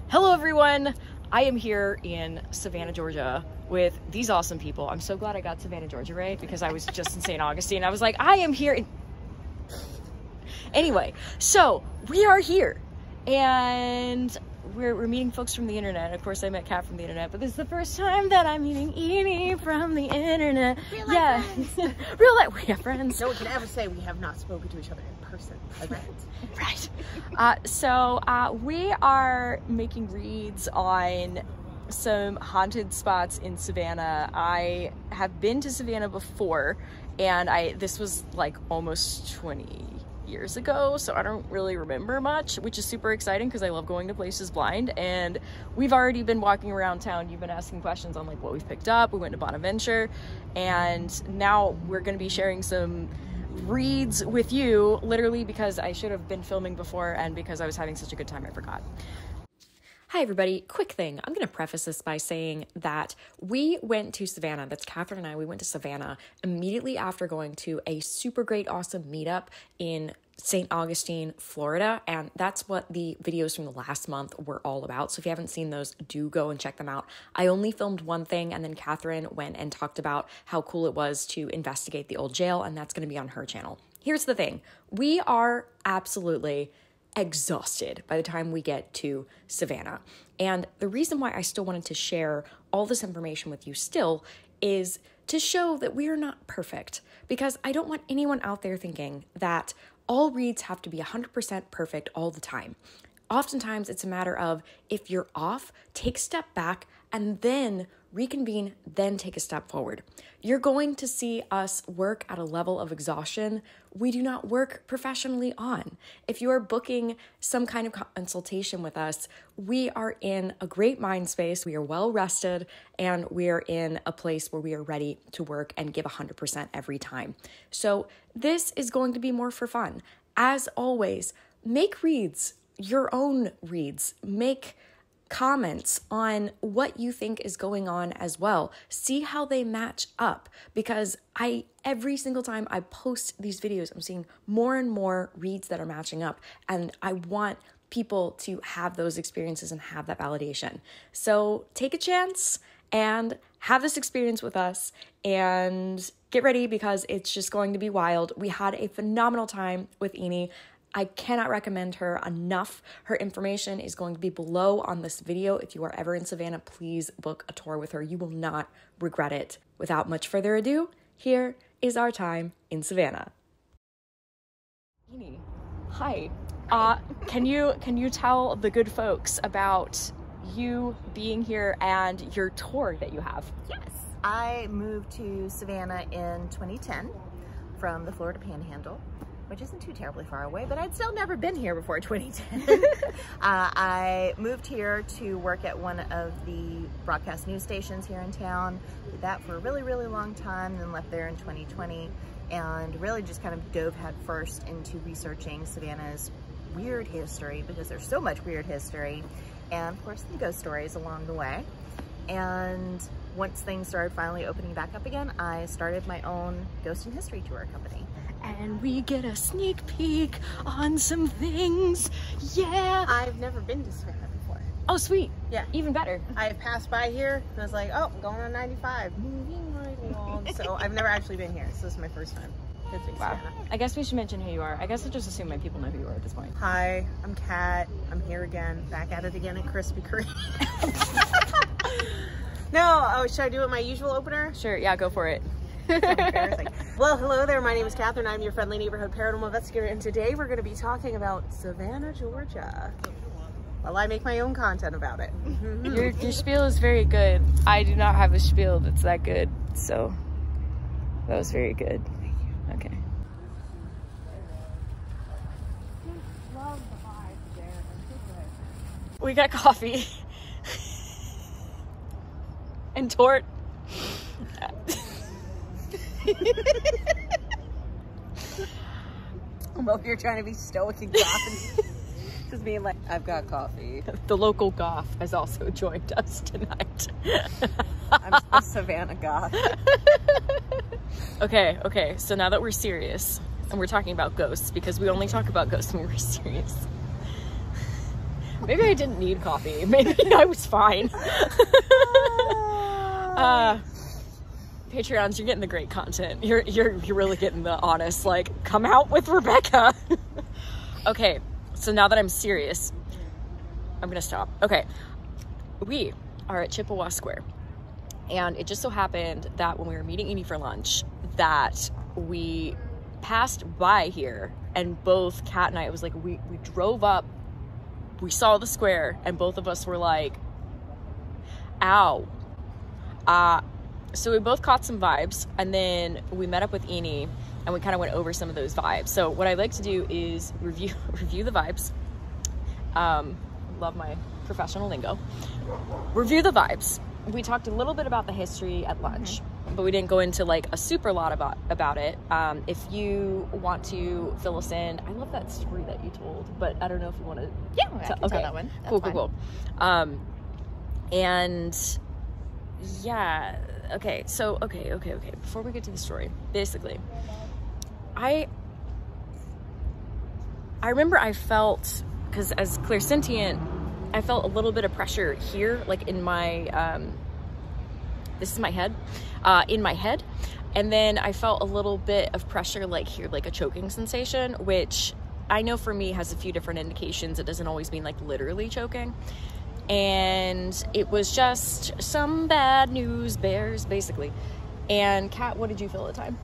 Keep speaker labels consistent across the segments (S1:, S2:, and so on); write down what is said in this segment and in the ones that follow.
S1: Hello everyone! I am here in Savannah, Georgia with these awesome people. I'm so glad I got Savannah, Georgia right, because I was just in St. Augustine. I was like, I am here in... Anyway, so we are here and we're meeting folks from the internet. Of course, I met Kat from the internet, but this is the first time that I'm meeting Edie from the internet.
S2: Real life friends.
S1: Real life, we have friends.
S2: No one can ever say we have not spoken to each other in person.
S1: Right. So we are making reads on some haunted spots in Savannah. I have been to Savannah before, and this was like almost 20 years ago, so I don't really remember much, which is super exciting because I love going to places blind. And we've already been walking around town. You've been asking questions on like what we've picked up. We went to Bonaventure, and now we're going to be sharing some reads with you, literally because I should have been filming before and because I was having such a good time I forgot. Hi everybody, quick thing. I'm going to preface this by saying that we went to Savannah, that's Catherine and I, we went to Savannah immediately after going to a super great, awesome meetup in St. Augustine, Florida, and that's what the videos from the last month were all about. So if you haven't seen those, do go and check them out. I only filmed one thing, and then Catherine went and talked about how cool it was to investigate the old jail, and that's going to be on her channel. Here's the thing. We are absolutely exhausted by the time we get to Savannah. And the reason why I still wanted to share all this information with you still is to show that we are not perfect, because I don't want anyone out there thinking that all reads have to be 100% perfect all the time. Oftentimes it's a matter of, if you're off, take a step back and then reconvene, then take a step forward. You're going to see us work at a level of exhaustion we do not work professionally on. If you are booking some kind of consultation with us, we are in a great mind space, we are well rested, and we are in a place where we are ready to work and give 100% every time. So this is going to be more for fun. As always, make reads, your own reads. Make comments on what you think is going on as well. See how they match up, because every single time I post these videos, I'm seeing more and more reads that are matching up, and I want people to have those experiences and have that validation. So take a chance and have this experience with us and get ready, because it's just going to be wild. We had a phenomenal time with Eni. I cannot recommend her enough. Her information is going to be below on this video. If you are ever in Savannah, please book a tour with her. You will not regret it. Without much further ado, here is our time in Savannah. Eni, hi. Can you tell the good folks about you being here and your tour that you have?
S2: Yes. I moved to Savannah in 2010 from the Florida Panhandle, which isn't too terribly far away, but I'd still never been here before 2010. I moved here to work at one of the broadcast news stations here in town. Did that for a really, really long time, then left there in 2020, and really just kind of dove head first into researching Savannah's weird history, because there's so much weird history, and of course the ghost stories along the way. And once things started finally opening back up again, I started my own ghost and history tour company.
S1: And we get a sneak peek on some things. Yeah.
S2: I've never been to Savannah before.
S1: Oh, sweet.
S2: Yeah.
S1: Even better.
S2: I passed by here and I was like, oh, I'm going on 95. Moving right along. So I've never actually been here. So this is my first time visiting Savannah.
S1: I guess we should mention who you are. I guess I just assume my people know who you are at this point.
S2: Hi, I'm Kat. I'm here again. Back at it again at Krispy Kreme. No, oh, should I do it my usual opener?
S1: Sure, yeah, go for it.
S2: Well, hello there. My name is Catherine. I'm your friendly neighborhood paranormal investigator, and today we're going to be talking about Savannah, Georgia. Well, I make my own content about it.
S1: Your spiel is very good. I do not have a spiel that's that good, so that was very good.
S2: Thank you.
S1: Okay.
S2: Love the vibe there.
S1: We got coffee and tort.
S2: Well, you're trying to be stoic and goth, just being like, I've got coffee.
S1: The local goth has also joined us tonight.
S2: I'm the Savannah goth.
S1: Okay, so now that we're serious, and we're talking about ghosts, because we only talk about ghosts when we're serious. Maybe I didn't need coffee. Maybe I was fine. Patreons, you're getting the great content. You're really getting the honest, like, come out with Rebekah. Okay, so now that I'm serious, I'm gonna stop. Okay, we are at Chippewa Sq. And it just so happened that when we were meeting Edie for lunch, that we passed by here, and both Kat and I, it was like we drove up, we saw the square, and both of us were like, ow. So we both caught some vibes, and then we met up with Edie, and we kind of went over some of those vibes. So what I like to do is review the vibes. Love my professional lingo. Review the vibes. We talked a little bit about the history at lunch, but we didn't go into like a super lot about it. If you want to fill us in, I love that story that you told, but I don't know if you want to.
S2: Yeah, I can tell that one. That's
S1: Cool. And yeah, okay. So okay. Before we get to the story, basically, I remember I felt, because as clairsentient, I felt a little bit of pressure here, like in my, this is my head, in my head. And then I felt a little bit of pressure like here, like a choking sensation, which I know for me has a few different indications. It doesn't always mean like literally choking. And it was just some bad news bears, basically. And Kat, what did you feel at the time?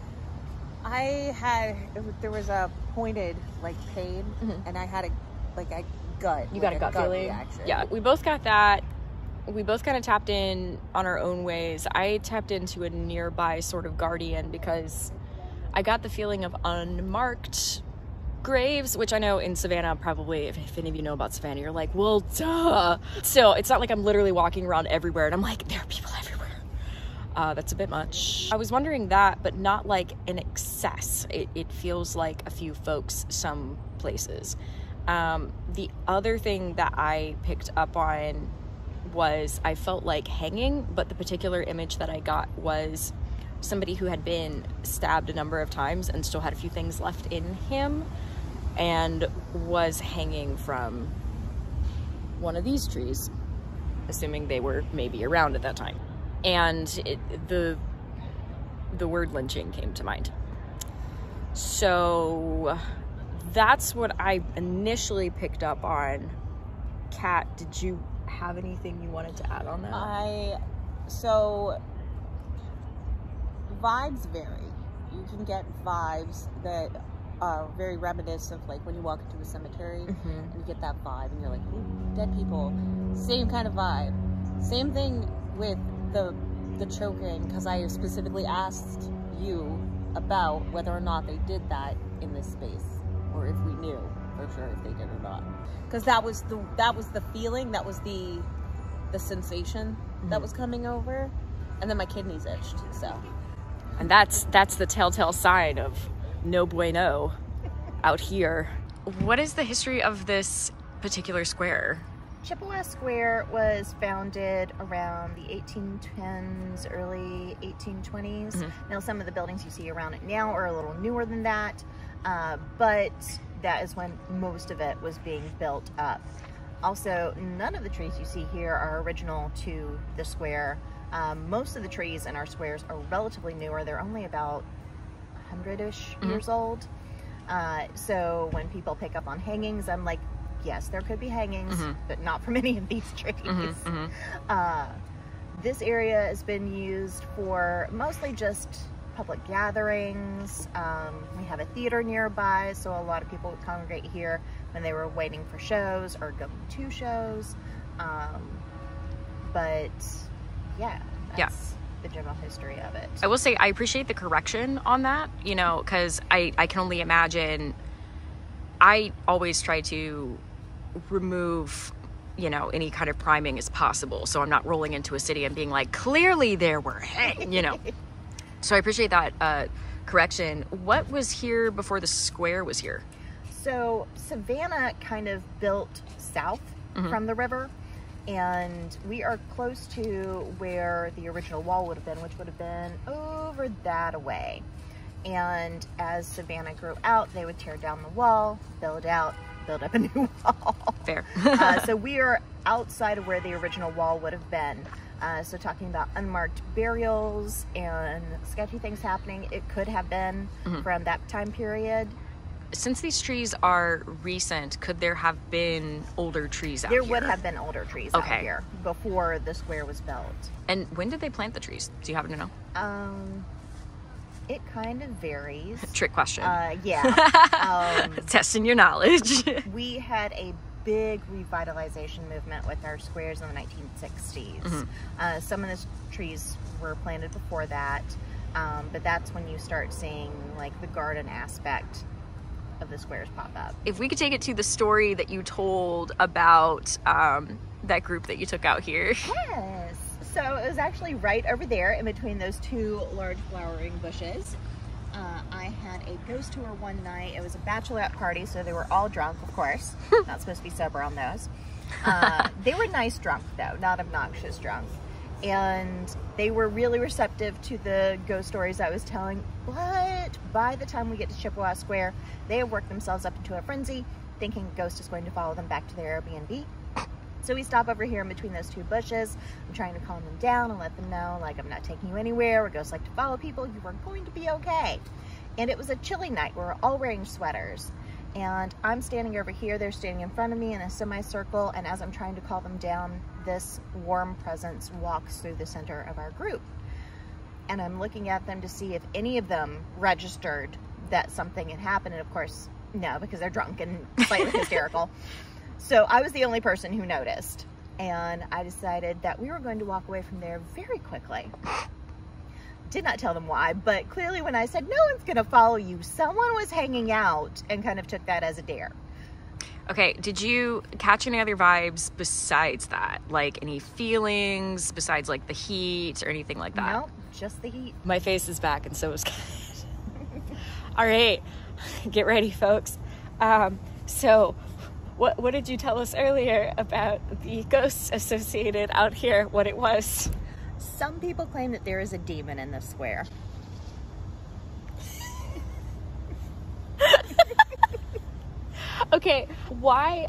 S3: There was a pointed like pain, and I had a gut.
S1: You got a gut feeling?
S3: Reaction.
S1: Yeah, we both got that. We both kind of tapped in on our own ways. I tapped into a nearby sort of guardian because I got the feeling of unmarked graves, which I know in Savannah, probably, if any of you know about Savannah, you're like, well, duh. Still, it's not like I'm literally walking around everywhere and I'm like, there are people everywhere. That's a bit much. I was wondering that, but not like in excess. It feels like a few folks some places. The other thing that I picked up on was I felt like hanging, but the particular image that I got was somebody who had been stabbed a number of times and still had a few things left in him and was hanging from one of these trees, assuming they were maybe around at that time. And the word lynching came to mind. So that's what I initially picked up on. Kat, did you have anything you wanted to add on that?
S3: So vibes vary. You can get vibes that are very reminiscent of like when you walk into a cemetery and you get that vibe and you're like, ooh, dead people. Same kind of vibe. Same thing with the choking, because I specifically asked you about whether or not they did that in this space, or if we knew for sure if they did or not. Because that was the feeling, that was the sensation that was coming over, and then my kidneys itched. So,
S1: and that's the telltale sign of no bueno out here. What is the history of this particular square?
S2: Chippewa Square was founded around the 1810s, early 1820s. Now, some of the buildings you see around it now are a little newer than that, but that is when most of it was being built up. Also, none of the trees you see here are original to the square. Most of the trees in our squares are relatively newer. They're only about 100-ish years old. So when people pick up on hangings, I'm like, yes, there could be hangings, but not from any of these trees. This area has been used for mostly just public gatherings. We have a theater nearby, so a lot of people would congregate here when they were waiting for shows or going to shows. But yeah, that's the general history of it.
S1: I will say I appreciate the correction on that, you know, because I can only imagine. I always try to remove, you know, any kind of priming as possible, so I'm not rolling into a city and being like, clearly there were, you know. So I appreciate that correction. What was here before the square was here?
S2: So Savannah kind of built south from the river, and we are close to where the original wall would have been, which would have been over that away. And as Savannah grew out, they would tear down the wall, build out, build up a new wall.
S1: Fair.
S2: So we are outside of where the original wall would have been. So talking about unmarked burials and sketchy things happening, it could have been from that time period.
S1: Since these trees are recent, could there have been older trees out here?
S2: There would have been older trees out here before the square was built.
S1: And when did they plant the trees? Do you happen to know?
S2: It kind of varies.
S1: Trick question.
S2: Yeah.
S1: Testing your knowledge.
S2: We had a big revitalization movement with our squares in the 1960s. Some of the trees were planted before that, but that's when you start seeing like the garden aspect of the squares pop up.
S1: If we could take it to the story that you told about that group that you took out here.
S2: Yes. So it was actually right over there in between those two large flowering bushes. I had a ghost tour one night. It was a bachelorette party, so they were all drunk, of course. Not supposed to be sober on those. They were nice drunk, though, not obnoxious drunk. And they were really receptive to the ghost stories I was telling. But by the time we get to Chippewa Square, they have worked themselves up into a frenzy, thinking a ghost is going to follow them back to their Airbnb. So we stop over here in between those two bushes. I'm trying to calm them down and let them know, like, I'm not taking you anywhere. Where ghosts like to follow people. You are going to be okay. And it was a chilly night. We were all wearing sweaters. And I'm standing over here. They're standing in front of me in a semicircle. And as I'm trying to call them down, this warm presence walks through the center of our group. And I'm looking at them to see if any of them registered that something had happened. And of course, no, because they're drunk and slightly hysterical. So I was the only person who noticed, and I decided that we were going to walk away from there very quickly. Did not tell them why, but clearly when I said, no one's going to follow you, someone was hanging out and kind of took that as a dare.
S1: Okay, did you catch any other vibes besides that? Like any feelings besides like the heat or anything like that?
S2: No, just the heat.
S1: My face is back and so is All right, get ready, folks. So what did you tell us earlier about the ghosts associated out here, what it was?
S2: Some people claim that there is a demon in the square.
S1: Okay, why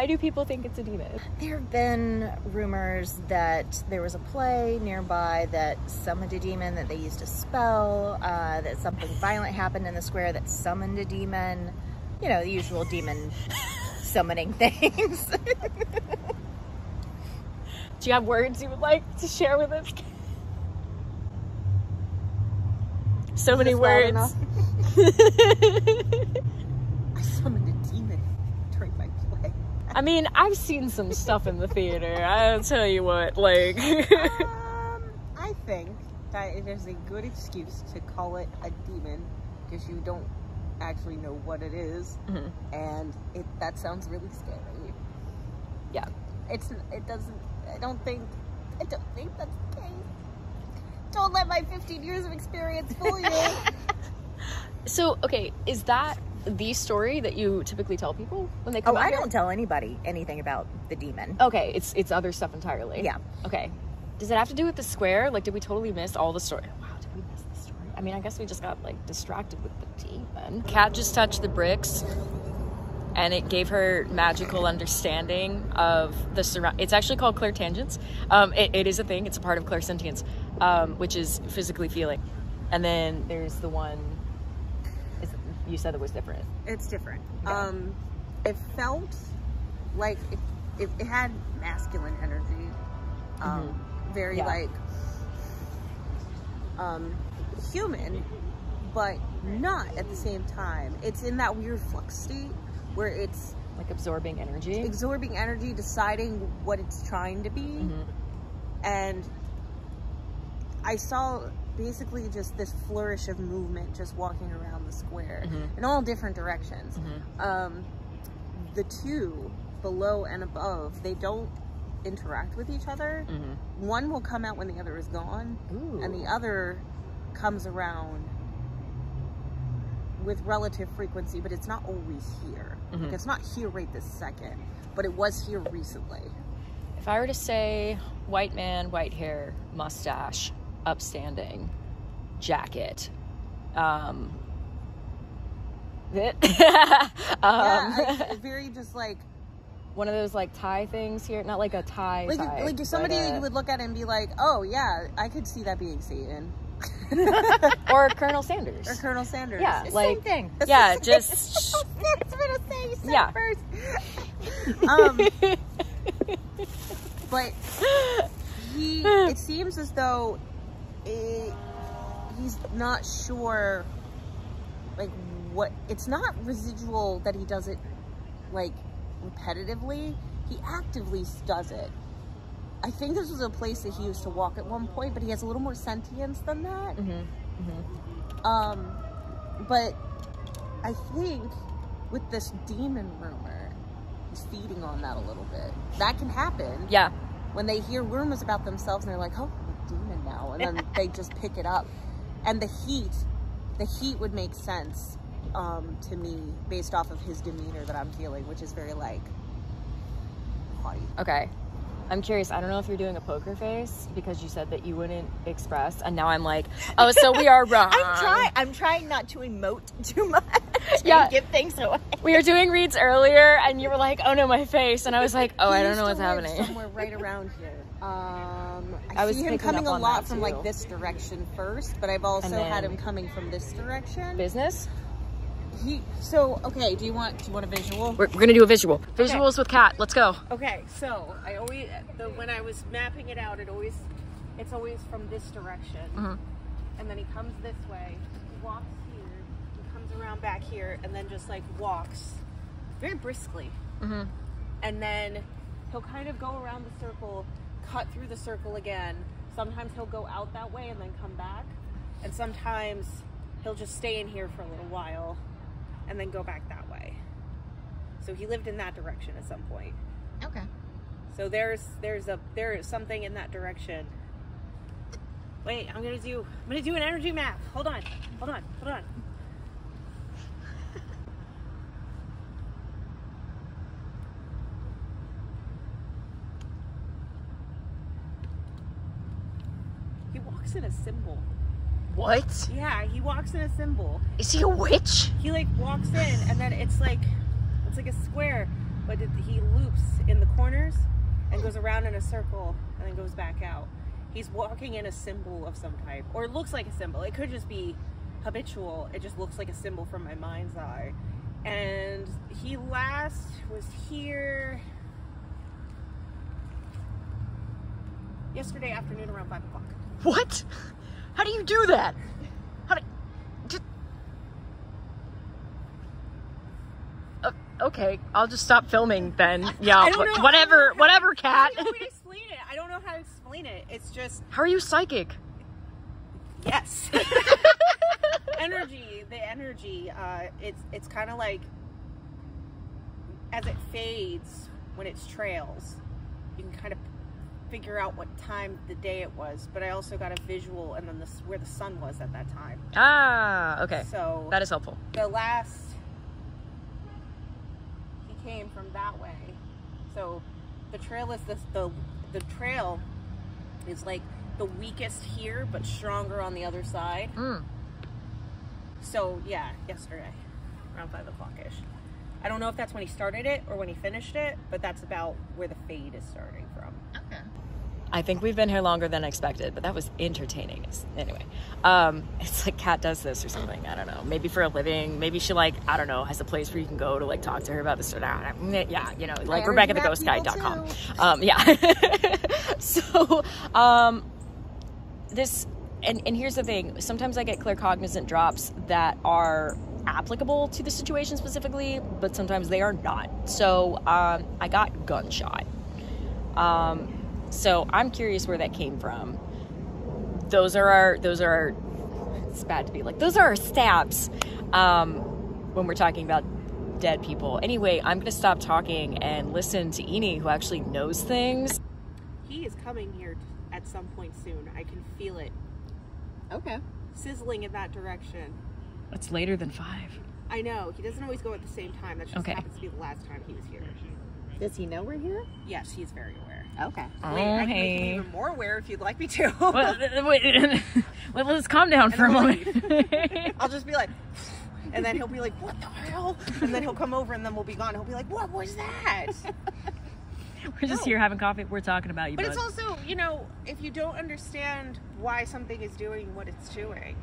S1: do people think it's a demon?
S2: There have been rumors that there was a play nearby that summoned a demon that they used a spell, that something violent happened in the square that summoned a demon. You know, the usual demon summoning things.
S1: Do you have words you would like to share with us? So many words.
S3: I summoned a demon during my play.
S1: I mean, I've seen some stuff in the theater. I'll tell you what, like.
S3: I think that it is a good excuse to call it a demon because you don't actually know what it is, and that sounds really scary.
S1: Yeah.
S3: I don't think that's the case. Don't let my 15 years of experience fool you.
S1: So, okay, is that the story that you typically tell people when they come out
S2: I
S1: here?
S2: don't tell anybody anything about the demon.
S1: Okay, it's other stuff entirely.
S2: Yeah.
S1: Okay. Does it have to do with the square? Like, did we totally miss all the story? Wow, did we miss the story? I mean, I guess we just got, like, distracted with the demon. Kat just touched the bricks, and it gave her magical understanding of the surround. It's actually called clairtangence. It is a thing. It's a part of clairsentience, which is physically feeling. And then there's the one you said it was different.
S3: It's different.
S1: Yeah.
S3: It felt like it had masculine energy. Very like human, but not at the same time. It's in that weird flux state where it's
S1: like absorbing energy,
S3: deciding what it's trying to be. And I saw basically just this flourish of movement just walking around the square in all different directions. The two below and above, they don't interact with each other. One will come out when the other is gone.
S1: Ooh.
S3: And the other comes around with relative frequency, but it's not always here. Like, it's not here right this second, but it was here recently.
S1: If I were to say white man, white hair, mustache, upstanding, jacket,
S3: Yeah, very just like
S1: one of those like tie things here, not like a tie.
S3: Like somebody that you would look at it and be like, oh yeah, I could see that being Satan.
S1: Or Colonel Sanders.
S3: Or Colonel Sanders.
S1: Yeah,
S2: It's
S1: like
S2: same thing.
S1: yeah, just
S2: That's what I say. You said
S1: yeah.
S2: first.
S3: But it seems as though he's not sure, like what. It's not residual that he does it like repetitively. He actively does it. I think this was a place that he used to walk at one point, but he has a little more sentience than that. But I think with this demon rumor, he's feeding on that a little bit. That can happen.
S1: Yeah.
S3: When they hear rumors about themselves and they're like, oh, I'm a demon now. And then they just pick it up. And the heat would make sense to me based off of his demeanor that I'm feeling, which is very like haughty.
S1: Okay. I'm curious. I don't know if you're doing a poker face because you said that you wouldn't express, and now I'm like, oh, so we are wrong.
S2: I'm trying not to emote too much.
S1: Yeah.
S2: Give things away.
S1: We were doing reads earlier, and you were like, oh no, my face, and I was like, oh, I don't know what's happening.
S3: Somewhere right around here.
S1: I was
S3: see him
S1: picking
S3: coming
S1: up
S3: a
S1: on
S3: lot
S1: that,
S3: from
S1: too.
S3: like this direction first, but I've also
S1: then-
S3: had him coming from this direction.
S1: Business?
S3: Okay, do you want a visual?
S1: We're gonna do a visual. Visuals with Kat. Let's go.
S4: Okay, so I always when I was mapping it out, it's always from this direction, and then he comes this way, he walks here, he comes around back here, and then just like walks very briskly, and then he'll kind of go around the circle, cut through the circle again. Sometimes he'll go out that way and then come back, and sometimes he'll just stay in here for a little while and then go back that way. So he lived in that direction at some point.
S2: Okay.
S4: So there is something in that direction. Wait, I'm gonna do an energy map. Hold on. He walks in a symbol.
S1: What?
S4: Yeah, he walks in a symbol.
S1: Is he a witch?
S4: He like walks in and then it's like a square, but he loops in the corners and goes around in a circle and then goes back out. He's walking in a symbol of some type, or it looks like a symbol. It could just be habitual. It just looks like a symbol from my mind's eye. And he last was here yesterday afternoon around 5 o'clock.
S1: What? How do you do that? Okay, I'll just stop filming then. Yeah,
S4: I don't know.
S1: whatever, Kat.
S4: I don't know how to explain it. I don't know how to explain it. It's just
S1: How are you psychic?
S4: yes. The energy. It's kind of like as it fades when it's trails, you can kind of figure out what time of the day it was. But I also got a visual and then where the sun was at that time.
S1: Ah, okay.
S4: So
S1: That is helpful.
S4: the last he came from that way. So the trail is the trail is like the weakest here but stronger on the other side. So yeah, yesterday around 5 o'clock-ish. I don't know if that's when he started it or when he finished it, but that's about where the fade is starting from.
S2: Okay.
S1: I think we've been here longer than expected, but that was entertaining. Anyway, it's like Kat does this or something. I don't know. Maybe for a living. Maybe she I don't know, has a place where you can go to like talk to her about this or that. Yeah, you know, like RebekahTheGhostGuide.com. Yeah. So, this, and here's the thing. Sometimes I get claircognizant drops that are applicable to the situation specifically, but sometimes they are not. So, I got gunshot. So I'm curious where that came from. Those are our, it's bad to be like, those are our stabs, when we're talking about dead people. Anyway, I'm going to stop talking and listen to Eni, who actually knows things.
S4: He is coming here at some point soon. I can feel it.
S2: Okay.
S4: Sizzling in that direction.
S1: It's later than 5.
S4: I know. He doesn't always go at the same time. That just
S1: Okay.
S4: happens to be the last time he was here.
S2: Does he know we're here?
S4: Yes, he's very aware.
S2: Okay.
S4: Wait, I can make him even more aware if you'd like me to.
S1: Well, wait, let's calm down for a moment.
S4: I'll just be like, And then he'll be like, what the hell? And then he'll come over and then we'll be gone. He'll be like, what was that?
S1: We're just here having coffee. We're talking about you,
S4: But
S1: bud.
S4: it's also, you know, if you don't understand why something is doing what it's doing,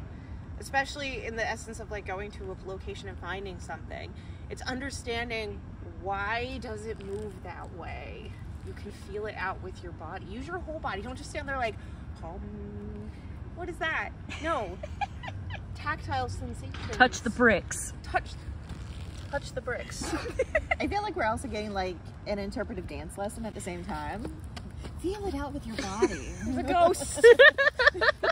S4: especially in the essence of like going to a location and finding something, it's understanding why does it move that way. You can feel it out with your body. Use your whole body. Don't just stand there like, what is that? No. Tactile sensations.
S1: Touch the bricks.
S4: Touch the bricks.
S2: I feel like we're also getting like an interpretive dance lesson at the same time. Feel it out with your body.
S4: There's a ghost.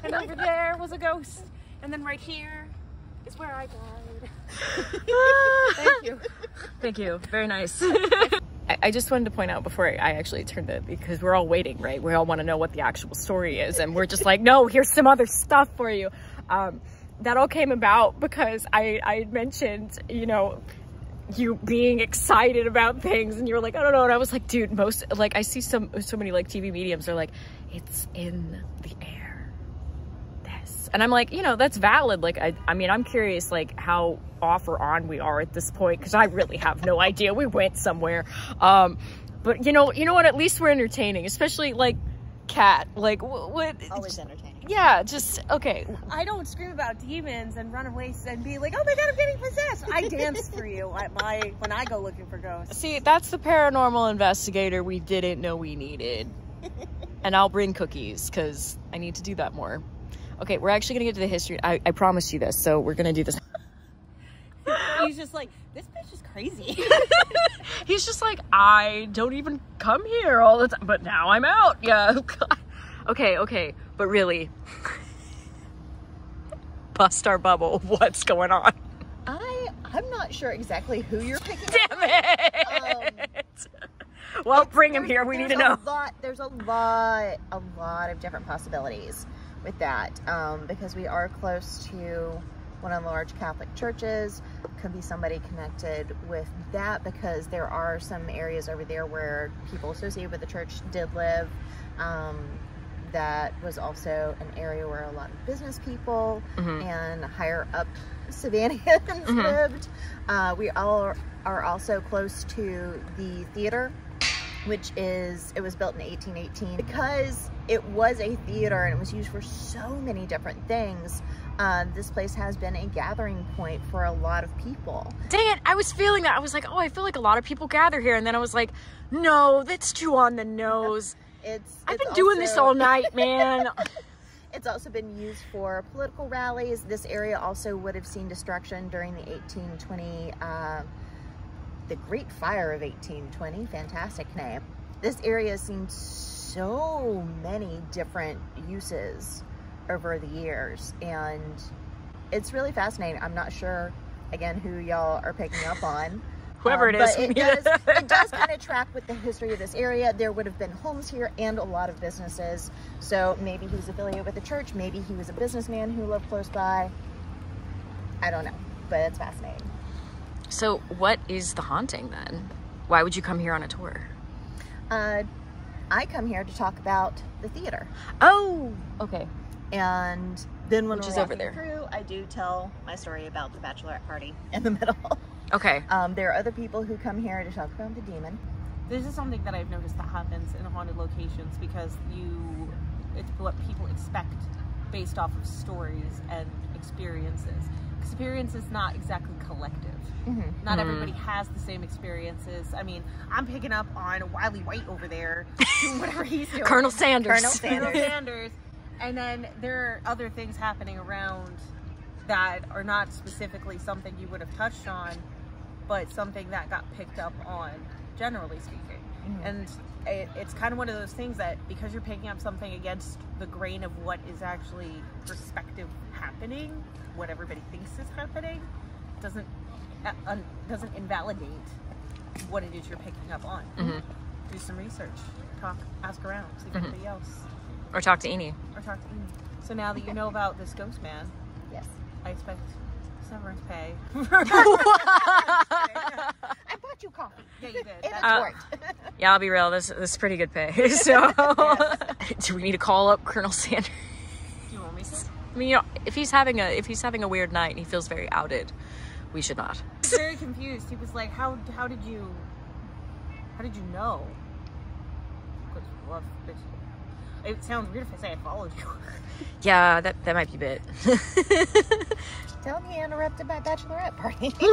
S4: And over there was a ghost. And then right here is where I died. Thank you.
S1: Thank you. Very nice. I just wanted to point out before I actually turned it, because we're all waiting, right? We all want to know what the actual story is. And we're just like, no, here's some other stuff for you. That all came about because I mentioned, you know, you being excited about things, and you were like, I don't know. And I was like, dude, I see so many like TV mediums are like, it's in the air, this. And I'm like, you know, that's valid. Like, I mean, I'm curious like how off or on we are at this point, because I really have no idea. We went somewhere. But you know what, at least we're entertaining, especially like Kat, like what
S2: Always entertaining.
S1: yeah, just okay.
S4: I don't scream about demons and run away and be like, oh my god, I'm getting possessed. I dance for you when I go looking for ghosts.
S1: See, that's the paranormal investigator we didn't know we needed. And I'll bring cookies because I need to do that more. Okay, we're actually gonna get to the history. I promised you this, so we're gonna do this.
S4: He's just like, this bitch is crazy.
S1: He's just like, I don't even come here all the time, but now I'm out. Yeah. Okay, but really, bust our bubble. What's going on?
S2: I'm not sure exactly who you're picking.
S1: Damn it! Well, bring him here. We need to know.
S2: There's a lot of different possibilities with that, because we are close to one of the large Catholic churches. Could be somebody connected with that, because there are some areas over there where people associated with the church did live. That was also an area where a lot of business people and higher up Savannahans lived. We all are also close to the theater, which it was built in 1818. Because it was a theater and it was used for so many different things, this place has been a gathering point for a lot of people.
S1: Dang it, I was feeling that. I was like, oh, I feel like a lot of people gather here. And then I was like, no, that's too on the nose. I've been doing this all night, man.
S2: It's also been used for political rallies. This area also would have seen destruction during the 1820, the Great Fire of 1820, fantastic name. This area has seen so many different uses over the years, and it's really fascinating. I'm not sure, again, who y'all are picking up on.
S1: Whoever it is.
S2: It does kind of track with the history of this area. There would have been homes here and a lot of businesses. So maybe he was affiliated with the church. Maybe he was a businessman who lived close by. I don't know, but it's fascinating.
S1: So what is the haunting then? Why would you come here on a tour?
S2: I come here to talk about the theater.
S1: Oh, okay.
S2: And then when
S1: Which
S2: we're
S1: is over
S2: walking
S1: there.
S2: through, I do tell my story about the bachelorette party in the middle.
S1: Okay.
S2: There are other people who come here to talk about the demon.
S4: This is something that I've noticed that happens in haunted locations, because it's what people expect based off of stories and experiences. Experience is not exactly collective. Not everybody has the same experiences. I mean, I'm picking up on Wiley White over there doing whatever he's doing.
S1: Colonel Sanders.
S4: Colonel Sanders. And then there are other things happening around that are not specifically something you would have touched on, but something that got picked up on, generally speaking. And it's kind of one of those things that, because you're picking up something against the grain of what is actually perspective happening, what everybody thinks is happening, doesn't invalidate what it is you're picking up on. Do some research, talk, ask around, see if anybody else.
S1: Or talk to Eni.
S4: So now that you know about this ghost man,
S2: Yes.
S4: I expect severance pay.
S2: I bought you coffee.
S4: Yeah, you did.
S2: It
S4: That's
S2: worked.
S1: Yeah, I'll be real. This is pretty good pay. So, do we need to call up Colonel Sanders?
S4: Do you want me to?
S1: I mean, you know, if he's having a weird night and he feels very outed, we should not.
S4: He's very confused. He was like, how did you know? Well, it sounds weird if I say I followed you.
S1: Yeah, that might be a bit.
S2: Tell him he interrupted my bachelorette party.
S4: No, I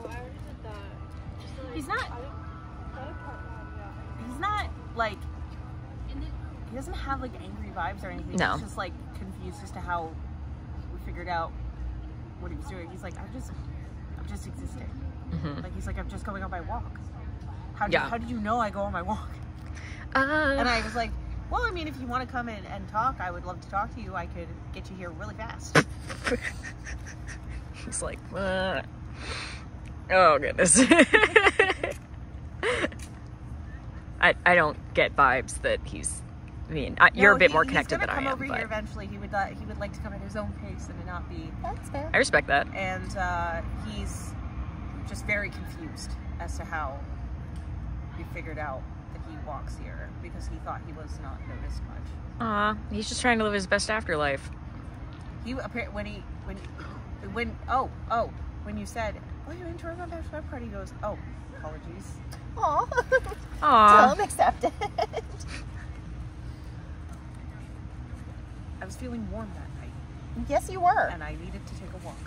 S4: already did that.
S2: He's not like, he doesn't have like angry vibes or anything.
S1: No.
S2: He's just like confused as to how we figured out what he was doing. He's like, I'm just existing. Like, he's like, I'm just going on my walk. How did you know I go on my walk? And I was like, well, I mean, if you want to come in and talk, I would love to talk to you. I could get you here really fast.
S1: He's like, oh goodness. I don't get vibes that he's, I mean, you're a bit more connected than I am.
S2: He's gonna come over here eventually. He would like to come at his own pace and not be. That's fair.
S1: I respect that.
S2: And he's just very confused as to how we figured out that he walks here, because he thought he was not noticed much.
S1: Aw, he's just trying to live his best afterlife.
S2: He when you said, "Oh, you enjoyed my bachelor party," he goes, "Oh, apologies." Aw. Tell him accept it. I was feeling warm that night. Yes, you were. And I needed to take a walk.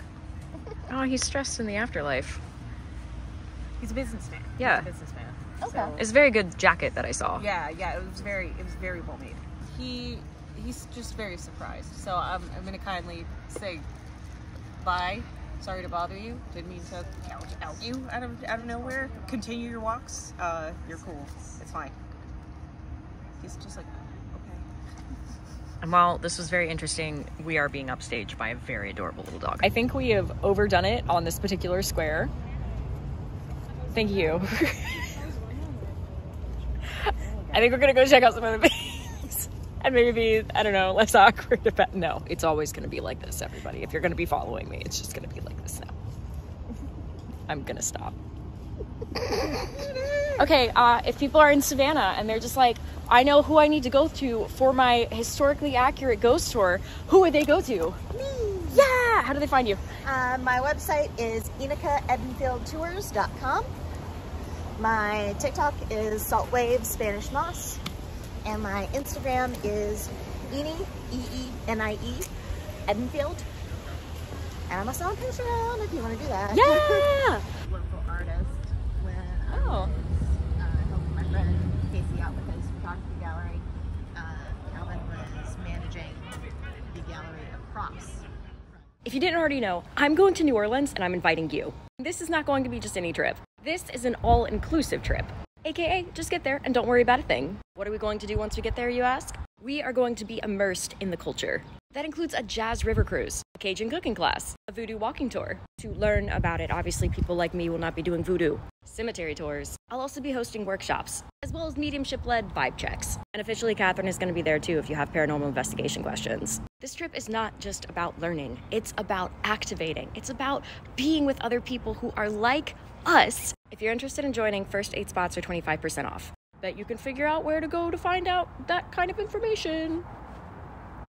S1: Oh, he's stressed in the afterlife.
S2: He's a businessman.
S1: Yeah.
S2: He's a businessman.
S1: Okay.
S2: So,
S1: It's a very good jacket that I saw.
S2: yeah, it was very well made. He's just very surprised. So I'm gonna kindly say bye. Sorry to bother you. Didn't mean to out you out of nowhere. Continue your walks. You're cool. It's fine. He's just like, okay.
S1: And while this was very interesting, we are being upstaged by a very adorable little dog. I think we have overdone it on this particular square. Thank you. I think we're gonna go check out some other things and maybe be, I don't know, less awkward about. No, it's always gonna be like this, everybody. If you're gonna be following me, it's just gonna be like this now. I'm gonna stop. Okay, if people are in Savannah and they're just like, I know who I need to go to for my historically accurate ghost tour, who would they go to?
S2: Me.
S1: Yeah! How do they find you?
S2: My website is EnicaEdenfieldTours.com. My TikTok is Saltwave Spanish Moss. And my Instagram is Eni, E-E-N-I-E, Edenfield. And I'm also on Instagram if you want to do that.
S1: Yeah!
S2: Local artist when I
S1: Oh.
S2: was helping my friend Casey out with his photography gallery. Calvin was managing the gallery across.
S1: If you didn't already know, I'm going to New Orleans and I'm inviting you. This is not going to be just any trip. This is an all-inclusive trip. AKA, just get there and don't worry about a thing. What are we going to do once we get there, you ask? We are going to be immersed in the culture. That includes a jazz river cruise, a Cajun cooking class, a voodoo walking tour. To learn about it, obviously people like me will not be doing voodoo. Cemetery tours. I'll also be hosting workshops, as well as mediumship-led vibe checks. And officially, Catherine is going to be there too if you have paranormal investigation questions. This trip is not just about learning. It's about activating. It's about being with other people who are like us. If you're interested in joining, first 8 spots are 25% off. Bet you can figure out where to go to find out that kind of information.